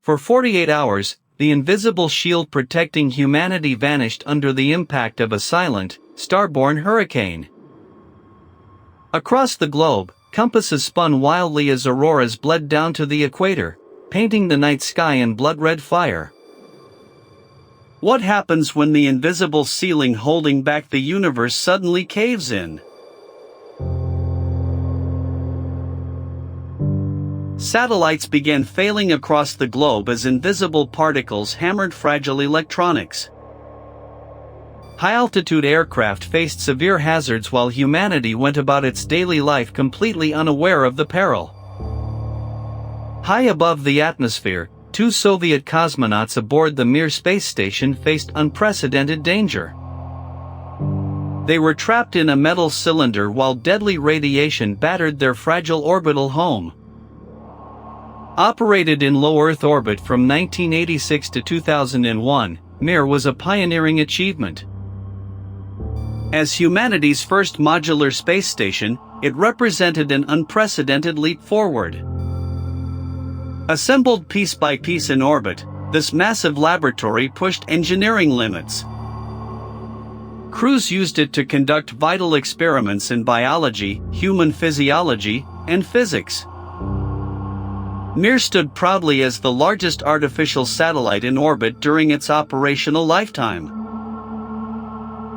For 48 hours, the invisible shield protecting humanity vanished under the impact of a silent, star-born hurricane. Across the globe, compasses spun wildly as auroras bled down to the equator, painting the night sky in blood-red fire. What happens when the invisible ceiling holding back the universe suddenly caves in? Satellites began failing across the globe as invisible particles hammered fragile electronics. High-altitude aircraft faced severe hazards while humanity went about its daily life completely unaware of the peril. High above the atmosphere, 2 Soviet cosmonauts aboard the Mir space station faced unprecedented danger. They were trapped in a metal cylinder while deadly radiation battered their fragile orbital home. Operated in low Earth orbit from 1986 to 2001, Mir was a pioneering achievement. As humanity's first modular space station, it represented an unprecedented leap forward. Assembled piece by piece in orbit, this massive laboratory pushed engineering limits. Crews used it to conduct vital experiments in biology, human physiology, and physics. Mir stood proudly as the largest artificial satellite in orbit during its operational lifetime.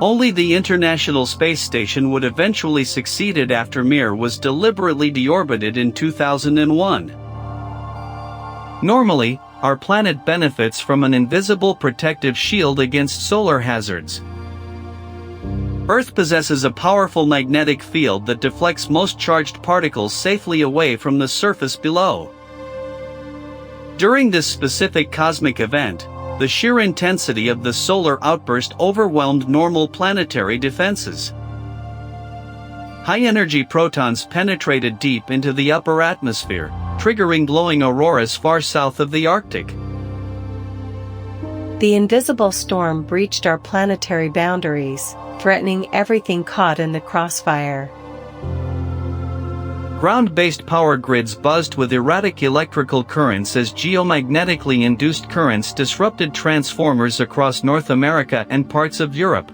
Only the International Space Station would eventually succeed after Mir was deliberately deorbited in 2001. Normally, our planet benefits from an invisible protective shield against solar hazards. Earth possesses a powerful magnetic field that deflects most charged particles safely away from the surface below. During this specific cosmic event, the sheer intensity of the solar outburst overwhelmed normal planetary defenses. High-energy protons penetrated deep into the upper atmosphere, triggering glowing auroras far south of the Arctic. The invisible storm breached our planetary boundaries, threatening everything caught in the crossfire. Ground-based power grids buzzed with erratic electrical currents as geomagnetically induced currents disrupted transformers across North America and parts of Europe.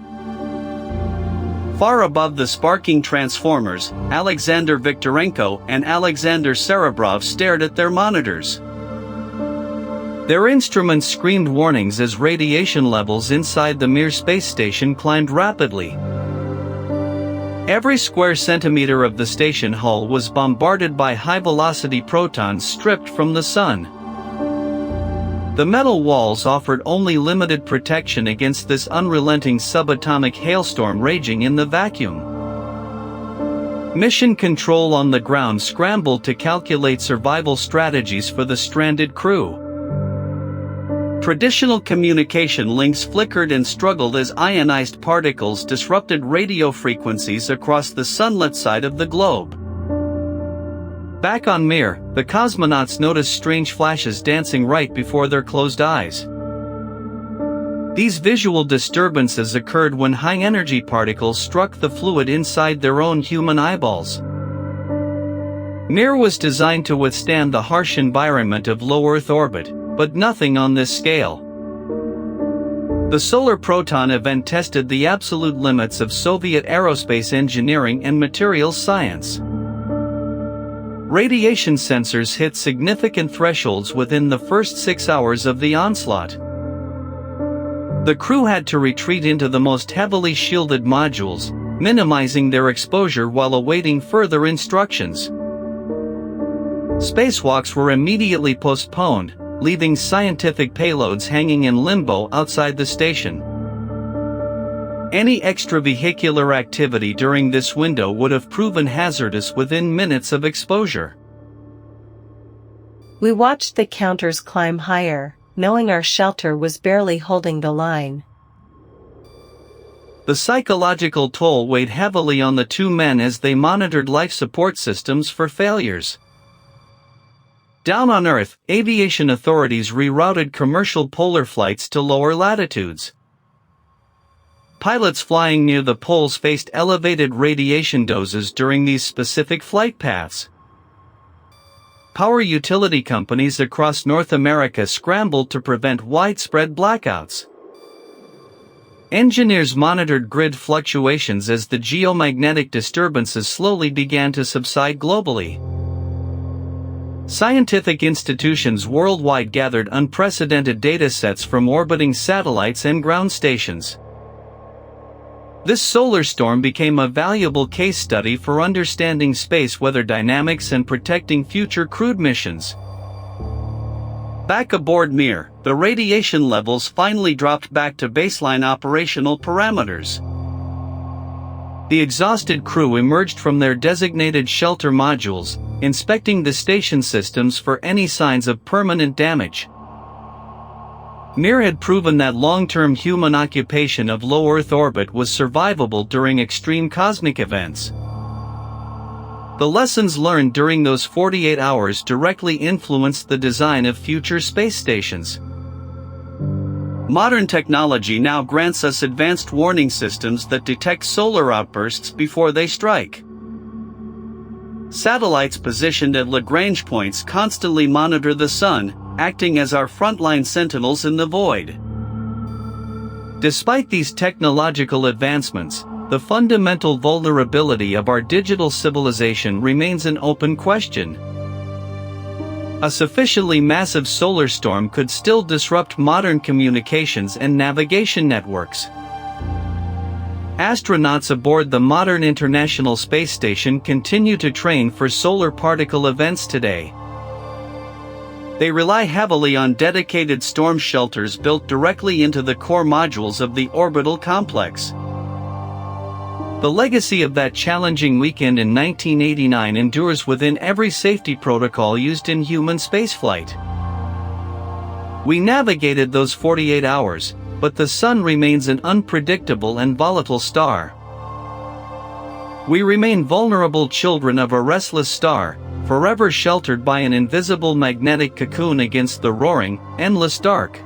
Far above the sparking transformers, Alexander Viktorenko and Alexander Serebrov stared at their monitors. Their instruments screamed warnings as radiation levels inside the Mir space station climbed rapidly. Every square centimeter of the station hull was bombarded by high-velocity protons stripped from the sun. The metal walls offered only limited protection against this unrelenting subatomic hailstorm raging in the vacuum. Mission control on the ground scrambled to calculate survival strategies for the stranded crew. Traditional communication links flickered and struggled as ionized particles disrupted radio frequencies across the sunlit side of the globe. Back on Mir, the cosmonauts noticed strange flashes dancing right before their closed eyes. These visual disturbances occurred when high-energy particles struck the fluid inside their own human eyeballs. Mir was designed to withstand the harsh environment of low Earth orbit, but nothing on this scale. The solar proton event tested the absolute limits of Soviet aerospace engineering and materials science. Radiation sensors hit significant thresholds within the first 6 hours of the onslaught. The crew had to retreat into the most heavily shielded modules, minimizing their exposure while awaiting further instructions. Spacewalks were immediately postponed, leaving scientific payloads hanging in limbo outside the station. Any extravehicular activity during this window would have proven hazardous within minutes of exposure. We watched the counters climb higher, knowing our shelter was barely holding the line. The psychological toll weighed heavily on the 2 men as they monitored life support systems for failures. Down on Earth, aviation authorities rerouted commercial polar flights to lower latitudes. Pilots flying near the poles faced elevated radiation doses during these specific flight paths. power utility companies across North America scrambled to prevent widespread blackouts. Engineers monitored grid fluctuations as the geomagnetic disturbances slowly began to subside globally. Scientific institutions worldwide gathered unprecedented datasets from orbiting satellites and ground stations. This solar storm became a valuable case study for understanding space weather dynamics and protecting future crewed missions. Back aboard Mir, the radiation levels finally dropped back to baseline operational parameters. The exhausted crew emerged from their designated shelter modules, inspecting the station systems for any signs of permanent damage. Mir had proven that long-term human occupation of low Earth orbit was survivable during extreme cosmic events. The lessons learned during those 48 hours directly influenced the design of future space stations. Modern technology now grants us advanced warning systems that detect solar outbursts before they strike. Satellites positioned at Lagrange points constantly monitor the sun, acting as our frontline sentinels in the void. Despite these technological advancements, the fundamental vulnerability of our digital civilization remains an open question. A sufficiently massive solar storm could still disrupt modern communications and navigation networks. Astronauts aboard the modern International Space Station continue to train for solar particle events today. They rely heavily on dedicated storm shelters built directly into the core modules of the orbital complex. The legacy of that challenging weekend in 1989 endures within every safety protocol used in human spaceflight. We navigated those 48 hours, but the sun remains an unpredictable and volatile star. We remain vulnerable children of a restless star, forever sheltered by an invisible magnetic cocoon against the roaring, endless dark.